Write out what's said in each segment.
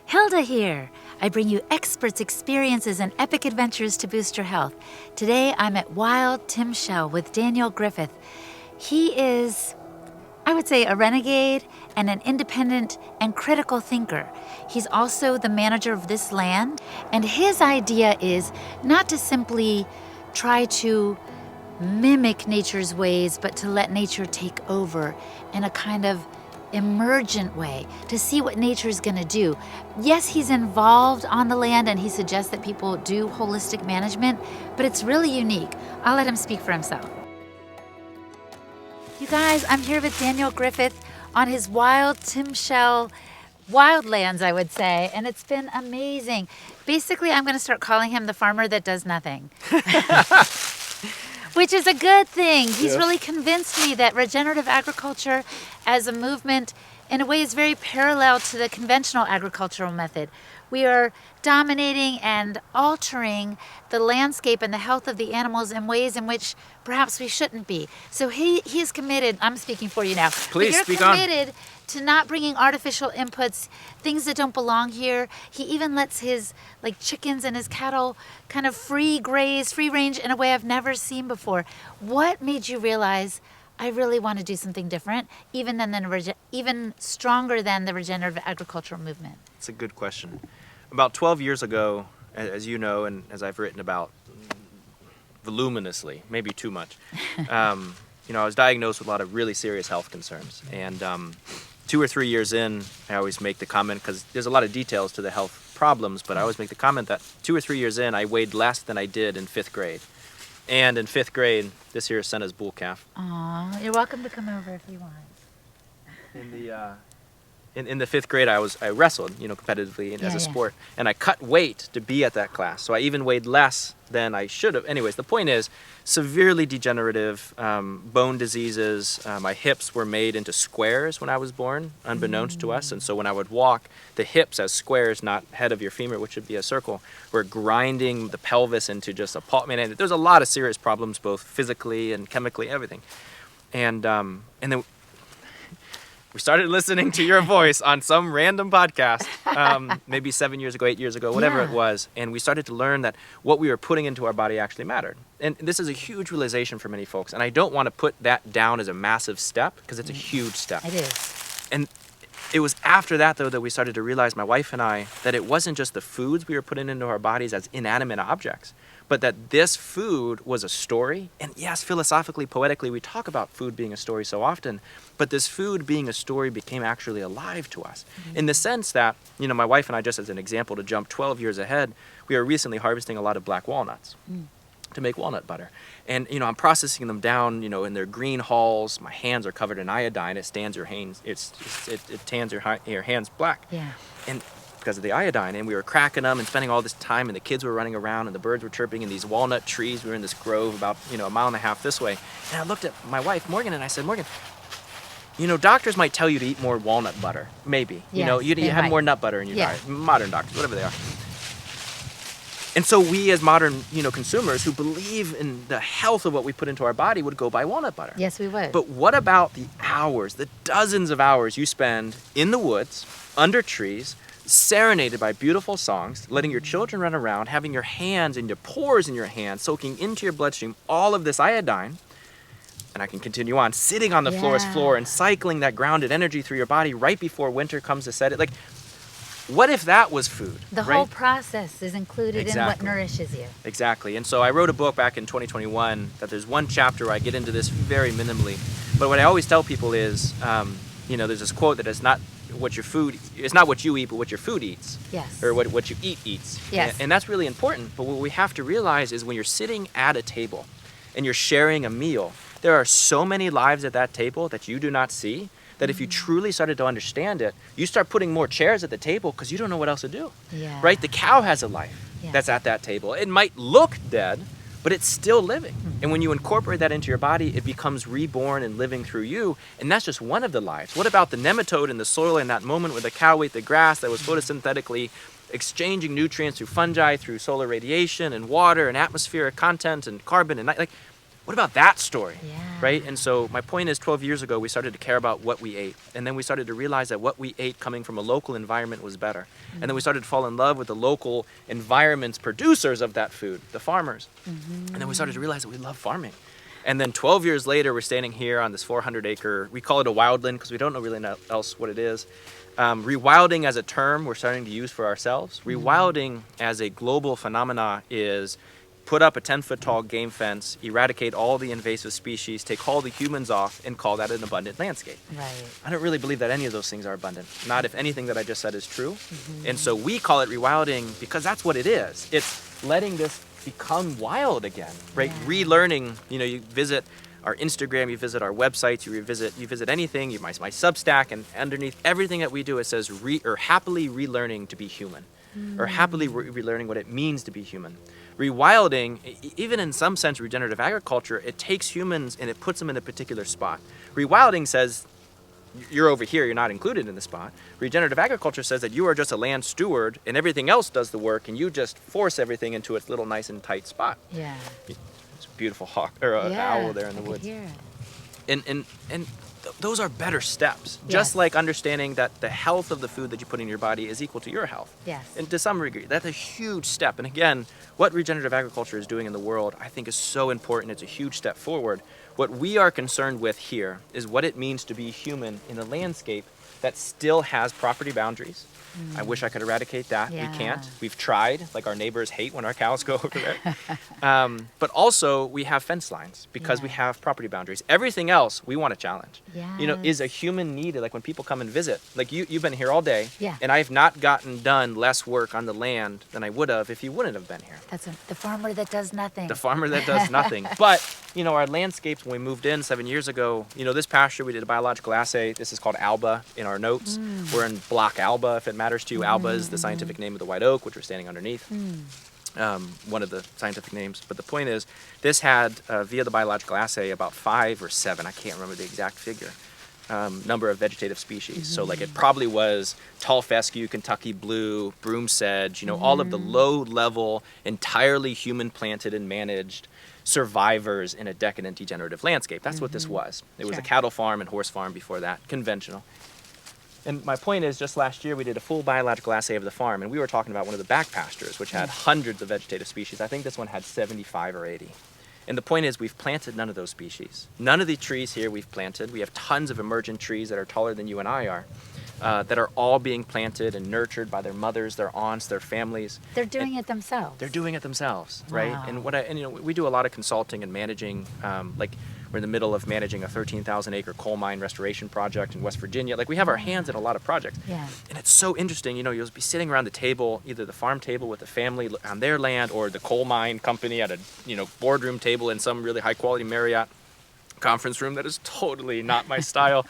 Hilda here. I bring you experts' experiences and epic adventures to boost your health. Today I'm at Wild Timshel with Daniel Griffith. He is, I would say, a renegade and an independent and critical thinker. He's also the manager of this land, and his idea is not to simply try to mimic nature's ways, but to let nature take over in a kind of emergent way, to see what nature is going to do. Yes, he's involved on the land and he suggests that people do holistic management, but it's really unique. I'll let him speak for himself. You guys, I'm here with Daniel Griffith on his Wild Timshel wildlands, I would say, and it's been amazing. Basically, I'm going to start calling him the farmer that does nothing. Which is a good thing. He's really convinced me that regenerative agriculture as a movement in a way is very parallel to the conventional agricultural method. We are dominating and altering the landscape and the health of the animals in ways in which perhaps we shouldn't be. So he is committed, I'm speaking for you now. Please speak on. You're committed to not bringing artificial inputs, things that don't belong here. He even lets his chickens and his cattle kind of free graze, free range in a way I've never seen before. What made you realize I really want to do something different, even stronger than the regenerative agricultural movement? It's a good question. About 12 years ago, as you know, and as I've written about voluminously, maybe too much, I was diagnosed with a lot of really serious health concerns. And 2 or 3 years in, I always make the comment, because there's a lot of details to the health problems, but I always make the comment that 2 or 3 years in, I weighed less than I did in 5th grade. And in 5th grade, this here is Senna's bull calf. Aw, you're welcome to come over if you want. In the 5th grade, I wrestled, competitively as a sport, and I cut weight to be at that class. So I even weighed less than I should have. Anyways, the point is, severely degenerative bone diseases. My hips were made into squares when I was born, unbeknownst to us. And so when I would walk, the hips as squares, not head of your femur, which would be a circle, were grinding the pelvis into just a pulp. Man, there's a lot of serious problems, both physically and chemically, everything. And then we started listening to your voice on some random podcast, maybe 7 years ago, 8 years ago, whatever it was. And we started to learn that what we were putting into our body actually mattered. And this is a huge realization for many folks. And I don't want to put that down as a massive step, because it's a huge step. It is. And it was after that, though, that we started to realize, my wife and I, that it wasn't just the foods we were putting into our bodies as inanimate objects, but that this food was a story. And yes, philosophically, poetically, we talk about food being a story so often, but this food being a story became actually alive to us. In the sense that, my wife and I, just as an example, to jump 12 years ahead, we are recently harvesting a lot of black walnuts to make walnut butter. And, I'm processing them down, in their green hulls. My hands are covered in iodine. It tans your hands, it tans your hands black. Yeah. And because of the iodine, and we were cracking them and spending all this time, and the kids were running around and the birds were chirping in these walnut trees. We were in this grove about, a mile and a half this way. And I looked at my wife, Morgan, and I said, Morgan, doctors might tell you to eat more walnut butter, maybe. Yes, You have more nut butter in your diet. Modern doctors, whatever they are. And so we as modern, consumers who believe in the health of what we put into our body would go buy walnut butter. Yes, we would. But what about the hours, the dozens of hours you spend in the woods, under trees, serenaded by beautiful songs, letting your children run around, having your hands and your pores in your hands, soaking into your bloodstream all of this iodine, and I can continue on, sitting on the forest floor and cycling that grounded energy through your body right before winter comes to set it. What if that was food? The whole process is included in what nourishes you. Exactly. And so I wrote a book back in 2021 that there's one chapter where I get into this very minimally. But what I always tell people is, there's this quote that it's not what you eat, but what your food eats. Yes. Or what you eat eats. Yes. And that's really important. But what we have to realize is when you're sitting at a table and you're sharing a meal, there are so many lives at that table that you do not see, that if you truly started to understand it, you start putting more chairs at the table because you don't know what else to do. Yeah. Right? The cow has a life that's at that table. It might look dead, but it's still living. And when you incorporate that into your body, it becomes reborn and living through you. And that's just one of the lives. What about the nematode in the soil in that moment where the cow ate the grass that was photosynthetically exchanging nutrients through fungi, through solar radiation and water and atmospheric content and carbon and What about that story? Yeah. Right? And so my point is 12 years ago, we started to care about what we ate. And then we started to realize that what we ate coming from a local environment was better. And then we started to fall in love with the local environment's producers of that food, the farmers. And then we started to realize that we love farming. And then 12 years later, we're standing here on this 400-acre, we call it a wildland because we don't know really else what it is. Rewilding as a term we're starting to use for ourselves. Rewilding as a global phenomena is put up a 10-foot tall game fence, eradicate all the invasive species, take all the humans off, and call that an abundant landscape. Right. I don't really believe that any of those things are abundant. Not if anything that I just said is true. And so we call it rewilding because that's what it is. It's letting this become wild again, right? Yeah. Relearning, you visit our Instagram, you visit our websites, you visit anything, my Substack, and underneath everything that we do, it says happily relearning to be human, or happily relearning what it means to be human. Rewilding, even in some sense, regenerative agriculture, it takes humans and it puts them in a particular spot. Rewilding says, you're over here, you're not included in the spot. Regenerative agriculture says that you are just a land steward and everything else does the work and you just force everything into its little nice and tight spot. Yeah. It's a beautiful hawk, or owl there in the woods. Hear And those are better steps. Just like understanding that the health of the food that you put in your body is equal to your health. Yes. And to some degree, that's a huge step. And again, what regenerative agriculture is doing in the world, I think is so important. It's a huge step forward. What we are concerned with here is what it means to be human in a landscape that still has property boundaries. I wish I could eradicate that. Yeah. We can't. We've tried. Like our neighbors hate when our cows go over there. But also we have fence lines because we have property boundaries. Everything else we want to challenge. Yes. Is a human needed? Like when people come and visit, like you've been here all day, Yeah. and I've not gotten done less work on the land than I would have if you wouldn't have been here. That's the farmer that does nothing. The farmer that does nothing. But, our landscapes, when we moved in 7 years ago, this pasture, we did a biological assay. This is called Alba in our notes. We're in block Alba, if it matters to you. Alba is the scientific name of the white oak, which we're standing underneath. One of the scientific names. But the point is, this had, via the biological assay, about 5 or 7, I can't remember the exact figure, number of vegetative species. So like it probably was tall fescue, Kentucky blue, broom sedge, all of the low-level, entirely human-planted and managed survivors in a decadent degenerative landscape. That's what this was. It was a cattle farm and horse farm before that, conventional. And my point is, just last year we did a full biological assay of the farm, and we were talking about one of the back pastures, which had hundreds of vegetative species. I think this one had 75 or 80. And the point is, we've planted none of those species. None of the trees here we've planted. We have tons of emergent trees that are taller than you and I are, that are all being planted and nurtured by their mothers, their aunts, their families. They're doing it themselves. They're doing it themselves, right? Wow. And we do a lot of consulting and managing, like we're in the middle of managing a 13,000-acre coal mine restoration project in West Virginia. Like we have our hands in a lot of projects. Yeah. And it's so interesting, you'll be sitting around the table, either the farm table with the family on their land or the coal mine company at a, boardroom table in some really high-quality Marriott conference room that is totally not my style.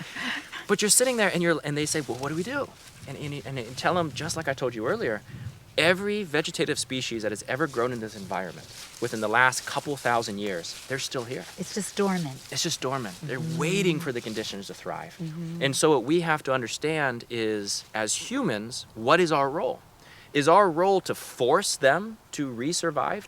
But you're sitting there and they say, well, what do we do? And tell them, just like I told you earlier, every vegetative species that has ever grown in this environment within the last couple thousand years, they're still here. It's just dormant. It's just dormant. They're waiting for the conditions to thrive. And so what we have to understand is, as humans, what is our role? Is our role to force them to resurvive,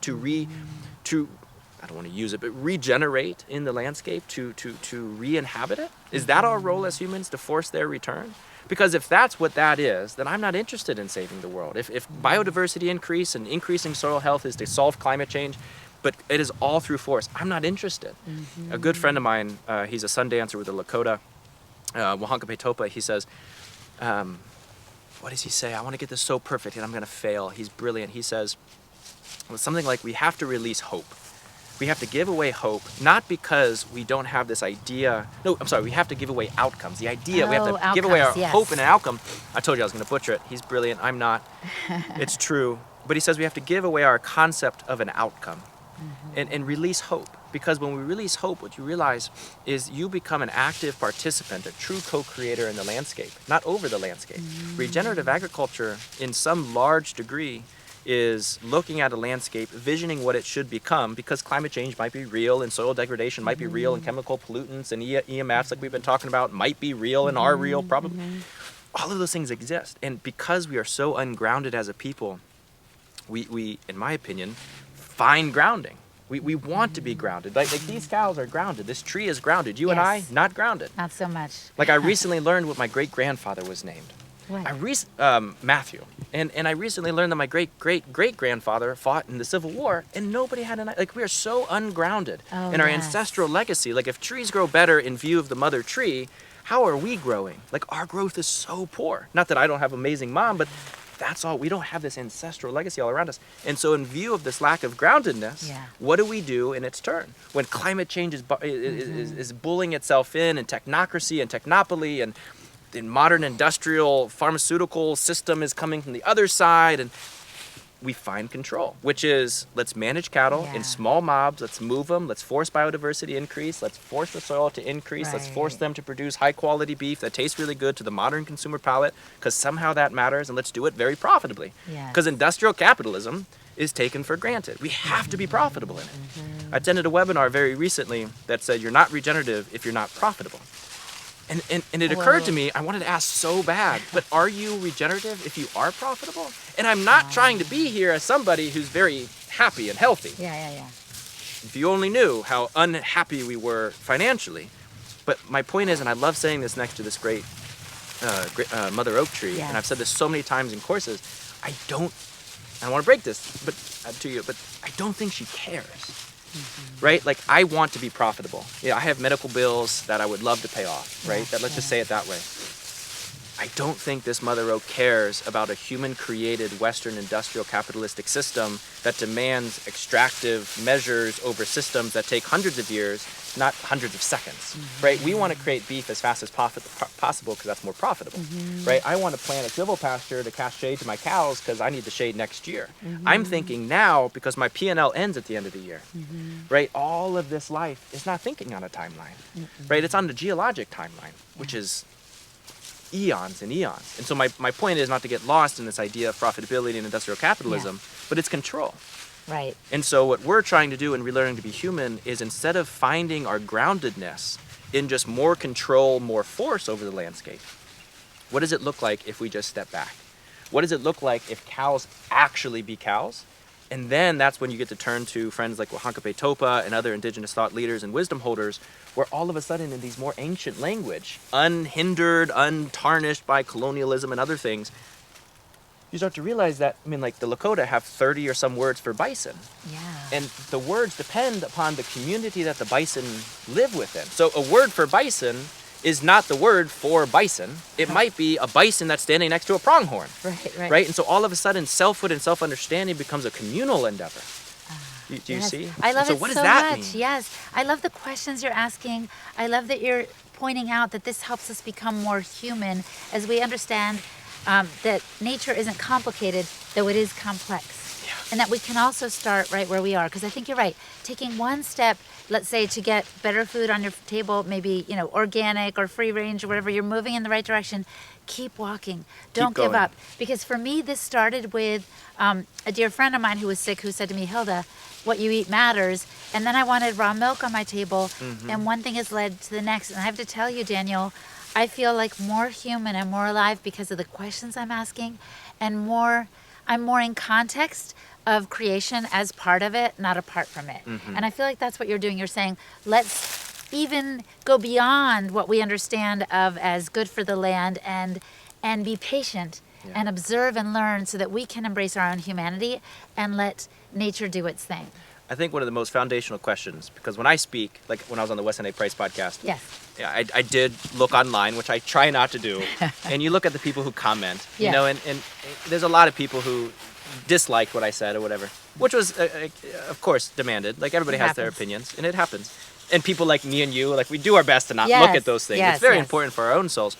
I don't want to use it, but regenerate in the landscape, to re-inhabit it? Is that our role as humans, to force their return? Because if that's what that is, then I'm not interested in saving the world. If biodiversity increase and increasing soil health is to solve climate change, but it is all through force, I'm not interested. A good friend of mine, he's a sun dancer with the Lakota, Wahankape Topa, he says, what does he say? I want to get this so perfect and I'm going to fail. He's brilliant. He says, something like, we have to release hope. We have to give away hope, not because we don't have this idea. No, I'm sorry, we have to give away outcomes. The idea, we have to give away our hope and an outcome. I told you I was going to butcher it. He's brilliant. I'm not. It's true. But he says we have to give away our concept of an outcome and release hope. Because when we release hope, what you realize is you become an active participant, a true co-creator in the landscape, not over the landscape. Regenerative agriculture, in some large degree, is looking at a landscape, visioning what it should become, because climate change might be real and soil degradation might be real and chemical pollutants and EMFs like we've been talking about might be real and are real probably. All of those things exist. And because we are so ungrounded as a people, we in my opinion, find grounding We want to be grounded. Like these cows are grounded. This tree is grounded. You and I, not grounded. Not so much. Like I recently learned what my great-grandfather was named. What? Matthew. And I recently learned that my great-great-great-grandfather fought in the Civil War, and nobody had like we are so ungrounded in our ancestral legacy. Like if trees grow better in view of the mother tree, how are we growing? Like our growth is so poor. Not that I don't have an amazing mom, but that's all. We don't have this ancestral legacy all around us. And so in view of this lack of groundedness, what do we do in its turn? When climate change is bullying itself in, and technocracy and technopoly and the modern industrial pharmaceutical system is coming from the other side, and we find control, which is let's manage cattle in small mobs, let's move them, let's force biodiversity increase, let's force the soil to increase, let's force them to produce high quality beef that tastes really good to the modern consumer palate, because somehow that matters, and let's do it very profitably. Because industrial capitalism is taken for granted. We have to be profitable in it. I attended a webinar very recently that said you're not regenerative if you're not profitable. And it occurred to me, I wanted to ask so bad, but are you regenerative if you are profitable? And I'm not trying to be here as somebody who's very happy and healthy. If you only knew how unhappy we were financially. But my point is, and I love saying this next to this great mother oak tree, and I've said this so many times in courses, I want to break this to you, but I don't think she cares. Right? Like I want to be profitable. Yeah, I have medical bills that I would love to pay off, right? Let's just say it that way. I don't think this mother oak cares about a human-created Western industrial capitalistic system that demands extractive measures over systems that take hundreds of years, not hundreds of seconds, right? We want to create beef as fast as possible because that's more profitable, right? I want to plant a silvopasture to cast shade to my cows because I need the shade next year. I'm thinking now because my P&L ends at the end of the year, right? All of this life is not thinking on a timeline, right? It's on the geologic timeline, which is eons and eons. And so my point is not to get lost in this idea of profitability and industrial capitalism, but it's control. Right. And so what we're trying to do in Relearning to be Human is instead of finding our groundedness in just more control, more force over the landscape, what does it look like if we just step back? What does it look like if cows actually be cows? And then that's when you get to turn to friends like Wahankape Topa and other indigenous thought leaders and wisdom holders, where all of a sudden in these more ancient language, unhindered, untarnished by colonialism and other things, you start to realize that, I mean, like the Lakota have 30 or some words for bison. And the words depend upon the community that the bison live within. So a word for bison is not the word for bison. It might be a bison that's standing next to a pronghorn. Right? And so all of a sudden, selfhood and self-understanding becomes a communal endeavor. Do you see? I love so it what so does that much. mean? Yes. I love the questions you're asking. I love that you're pointing out that this helps us become more human as we understand that nature isn't complicated, though it is complex. And that we can also start right where we are. Because I think you're right. Taking one step, let's say, to get better food on your table, maybe, organic or free range or whatever, you're moving in the right direction. Keep walking. Don't give up. Because for me, this started with a dear friend of mine who was sick who said to me, Hilda, what you eat matters. And then I wanted raw milk on my table. And one thing has led to the next. And I have to tell you, Daniel, I feel like more human and more alive because of the questions I'm asking. And I'm more in context of creation as part of it, not apart from it. And I feel like that's what you're doing. You're saying, let's even go beyond what we understand of as good for the land and be patient and observe and learn so that we can embrace our own humanity and let nature do its thing. I think one of the most foundational questions, because when I speak, like when I was on the Weston A. Price podcast, I did look online, which I try not to do, and you look at the people who comment, and there's a lot of people who disliked what I said or whatever, which was, of course, demanded. Like everybody has their opinions, and it happens. And people like me and you, like we do our best to not look at those things. It's very important for our own souls.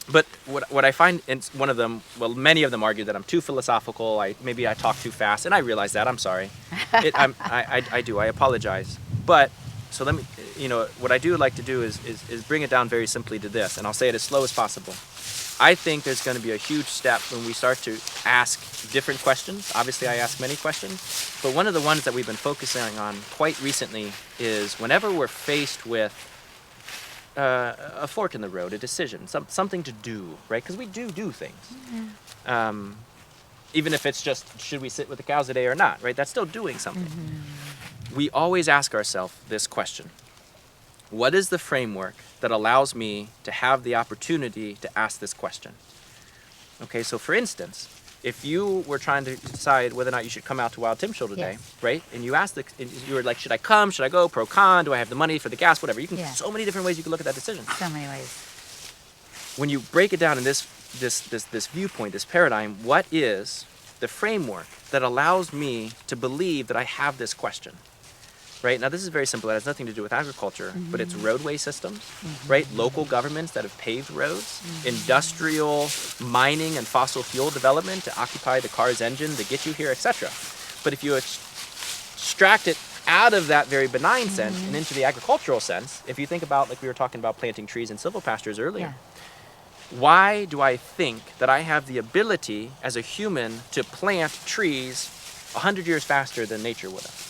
But what I find, and one of them, well, many of them argue that I'm too philosophical. Maybe I talk too fast, and I realize that. I'm sorry. I do. I apologize. But so let me, what I do like to do is bring it down very simply to this, and I'll say it as slow as possible. I think there's going to be a huge step when we start to ask different questions. Obviously, I ask many questions, but one of the ones that we've been focusing on quite recently is whenever we're faced with a fork in the road, a decision, something to do, right? Because we do things. even if it's just, should we sit with the cows today or not, right? That's still doing something. We always ask ourselves this question. What is the framework that allows me to have the opportunity to ask this question? Okay, so for instance, if you were trying to decide whether or not you should come out to Wild Timshel today, right? And you asked, you were like, should I come? Should I go? Pro, con? Do I have the money for the gas? Whatever. You can, so many different ways you can look at that decision. So many ways. When you break it down in this viewpoint, this paradigm, what is the framework that allows me to believe that I have this question? Right? Now, this is very simple. It has nothing to do with agriculture, but it's roadway systems, right? Local governments that have paved roads, industrial mining and fossil fuel development to occupy the car's engine to get you here, etc. But if you extract it out of that very benign sense and into the agricultural sense, if you think about, like we were talking about planting trees in silvopastures earlier, why do I think that I have the ability as a human to plant trees 100 years faster than nature would have?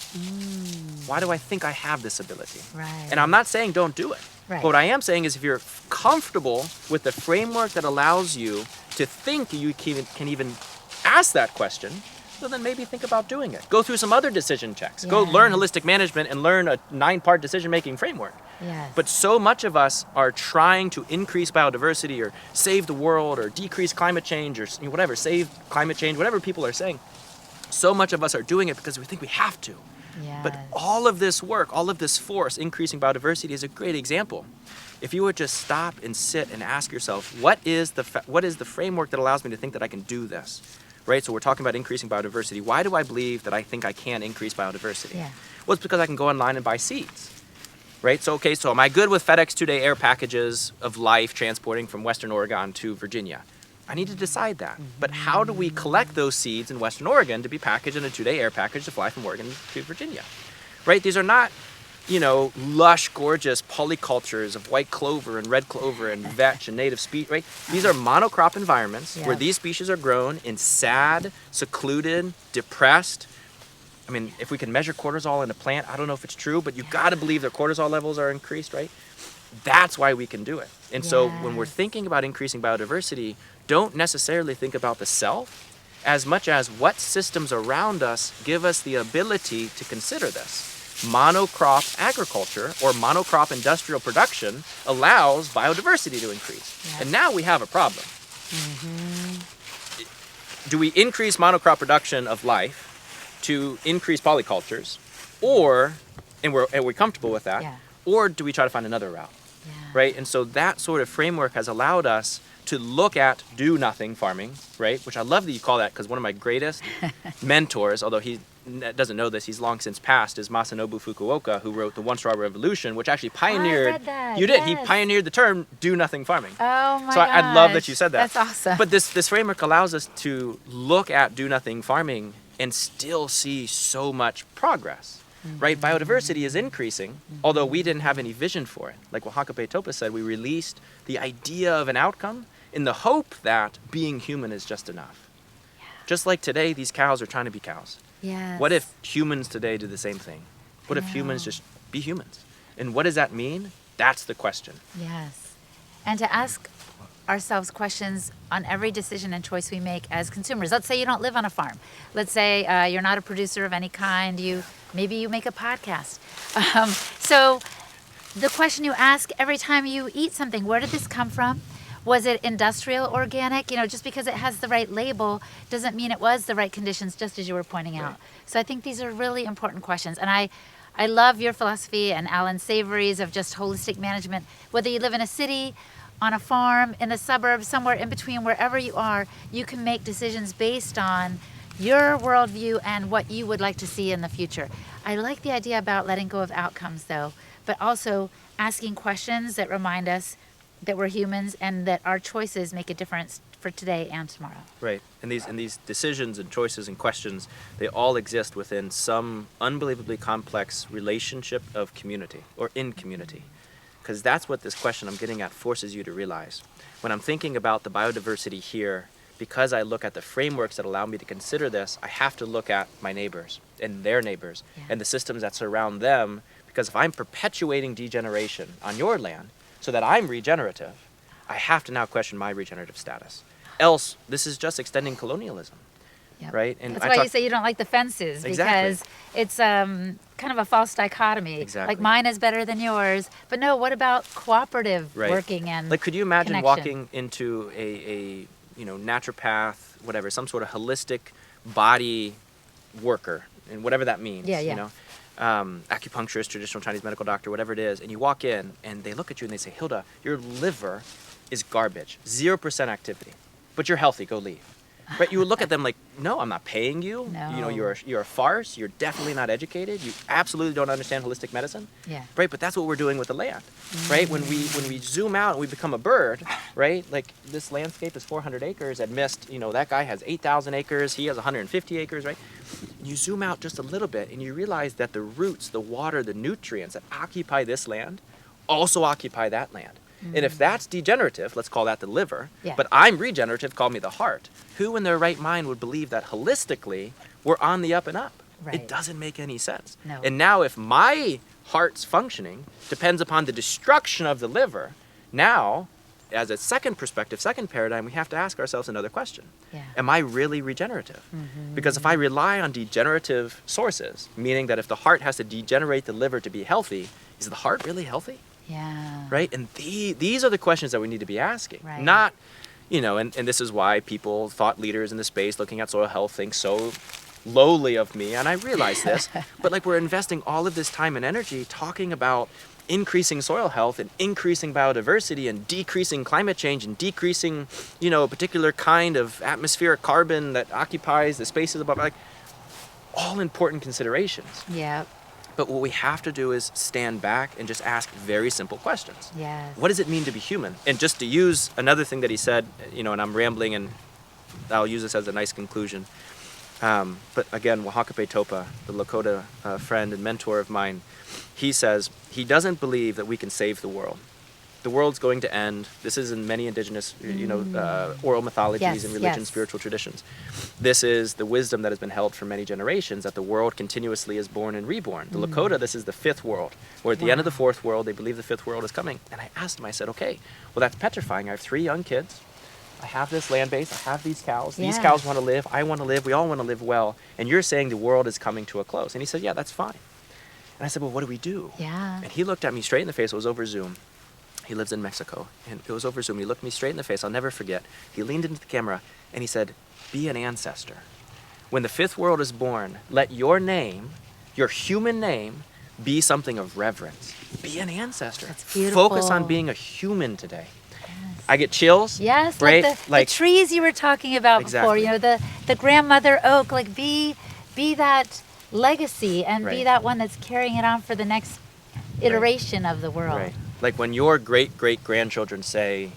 Why do I think I have this ability? Right. And I'm not saying don't do it. Right. But what I am saying is if you're comfortable with the framework that allows you to think you can even ask that question, so then maybe think about doing it. Go through some other decision checks. Go learn holistic management and learn a 9-part decision-making framework. Yes. But so much of us are trying to increase biodiversity or save the world or decrease climate change or whatever, save climate change, whatever people are saying. So much of us are doing it because we think we have to. Yes. But all of this work, all of this force, increasing biodiversity is a great example. If you would just stop and sit and ask yourself, what is the framework that allows me to think that I can do this? Right? So we're talking about increasing biodiversity. Why do I believe that I think I can increase biodiversity? Yeah. Well, it's because I can go online and buy seeds. Right? So, okay, so am I good with FedEx 2-day air packages of life transporting from Western Oregon to Virginia? I need to decide that. But how do we collect those seeds in Western Oregon to be packaged in a 2-day air package to fly from Oregon to Virginia? Right? These are not, lush, gorgeous polycultures of white clover and red clover and vetch and native species, right? These are monocrop environments where these species are grown in sad, secluded, depressed. I mean, if we can measure cortisol in a plant, I don't know if it's true, but you've got to believe their cortisol levels are increased, right? That's why we can do it. And so when we're thinking about increasing biodiversity, don't necessarily think about the self as much as what systems around us give us the ability to consider this. Monocrop agriculture or monocrop industrial production allows biodiversity to increase. Yes. And now we have a problem. Do we increase monocrop production of life to increase polycultures, and we're comfortable with that, or do we try to find another route? Right? And so that sort of framework has allowed us to look at do-nothing farming, right? Which I love that you call that, because one of my greatest mentors, although he doesn't know this, he's long since passed, is Masanobu Fukuoka, who wrote The One Straw Revolution, which actually pioneered... I read that. You did. He pioneered the term do-nothing farming. Oh my So I love that you said that. That's awesome. But this framework allows us to look at do-nothing farming and still see so much progress. Right? Biodiversity is increasing, although we didn't have any vision for it. Like what Hakape Topa said, we released the idea of an outcome in the hope that being human is just enough. Just like today, these cows are trying to be cows. Yes. What if humans today do the same thing? What if humans just be humans? And what does that mean? That's the question. Yes. And to ask ourselves questions on every decision and choice we make as consumers. Let's say you don't live on a farm. Let's say you're not a producer of any kind. Maybe you make a podcast. So the question you ask every time you eat something, where did this come from? Was it industrial organic? Just because it has the right label doesn't mean it was the right conditions, just as you were pointing out. So I think these are really important questions. And I love your philosophy and Alan Savory's of just holistic management. Whether you live in a city, on a farm, in the suburbs, somewhere in between, wherever you are, you can make decisions based on your worldview and what you would like to see in the future. I like the idea about letting go of outcomes, though, but also asking questions that remind us that we're humans and that our choices make a difference for today and tomorrow. Right. And these decisions and choices and questions, they all exist within some unbelievably complex relationship of community or in community. Because that's what this question I'm getting at forces you to realize. When I'm thinking about the biodiversity here, because I look at the frameworks that allow me to consider this, I have to look at my neighbors and their neighbors and the systems that surround them. Because if I'm perpetuating degeneration on your land so that I'm regenerative, I have to now question my regenerative status. Else, this is just extending colonialism. Yep. right? And that's why you say you don't like the fences, because it's kind of a false dichotomy. Exactly. Like mine is better than yours, but no. What about cooperative working and like? Could you imagine connection? walking into a naturopath, whatever, some sort of holistic body worker, and whatever that means, acupuncturist, traditional Chinese medical doctor, whatever it is, and you walk in and they look at you and they say, Hilda, your liver is garbage, 0% activity, but you're healthy, go leave. Right? You would look at them like, no, I'm not paying you. No. You're a farce. You're definitely not educated. You absolutely don't understand holistic medicine. Yeah. Right? But that's what we're doing with the land. Right? When we zoom out and we become a bird, right? Like this landscape is 400 acres at Mist. That guy has 8,000 acres. He has 150 acres, right? You zoom out just a little bit and you realize that the roots, the water, the nutrients that occupy this land also occupy that land. And if that's degenerative, let's call that the liver, but I'm regenerative, call me the heart. Who in their right mind would believe that holistically we're on the up and up? Right. It doesn't make any sense. No. And now if my heart's functioning depends upon the destruction of the liver, now, as a second perspective, second paradigm, we have to ask ourselves another question. Yeah. Am I really regenerative? Because if I rely on degenerative sources, meaning that if the heart has to degenerate the liver to be healthy, is the heart really healthy? Yeah. Right? And these are the questions that we need to be asking. Right. Not, and this is why people, thought leaders in the space looking at soil health, think so lowly of me, and I realize this, but like we're investing all of this time and energy talking about increasing soil health and increasing biodiversity and decreasing climate change and decreasing, a particular kind of atmospheric carbon that occupies the spaces above, like all important considerations. Yeah. But what we have to do is stand back and just ask very simple questions. Yes. What does it mean to be human? And just to use another thing that he said, and I'm rambling and I'll use this as a nice conclusion. But again, Wahakape Topa, the Lakota friend and mentor of mine, he says he doesn't believe that we can save the world. The world's going to end. This is in many indigenous, oral mythologies and religion, spiritual traditions. This is the wisdom that has been held for many generations, that the world continuously is born and reborn. The Lakota, this is the fifth world, where at the end of the fourth world, they believe the fifth world is coming. And I asked him, I said, okay, well, that's petrifying. I have 3 young kids. I have this land base. I have these cows. These cows want to live. I want to live. We all want to live well. And you're saying the world is coming to a close. And he said, yeah, that's fine. And I said, well, what do we do? Yeah. And he looked at me straight in the face. It was over Zoom. He lives in Mexico, and it was over Zoom. He looked me straight in the face. I'll never forget. He leaned into the camera, and he said, be an ancestor. When the fifth world is born, let your name, your human name, be something of reverence. Be an ancestor. That's beautiful. Focus on being a human today. I get chills. Yes, right? like the trees you were talking about before, the grandmother oak, like be that legacy and be that one that's carrying it on for the next iteration of the world. Right. Like when your great-great-grandchildren say,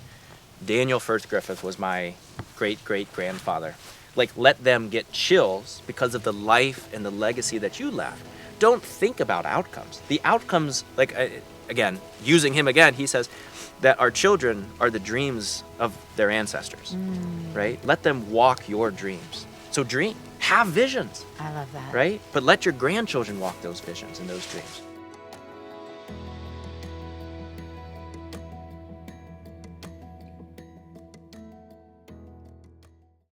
Daniel Griffith was my great-great-grandfather, like let them get chills because of the life and the legacy that you left. Don't think about outcomes. The outcomes, again, using him again, he says that our children are the dreams of their ancestors, right? Let them walk your dreams. So dream, have visions. I love that. Right? But let your grandchildren walk those visions and those dreams.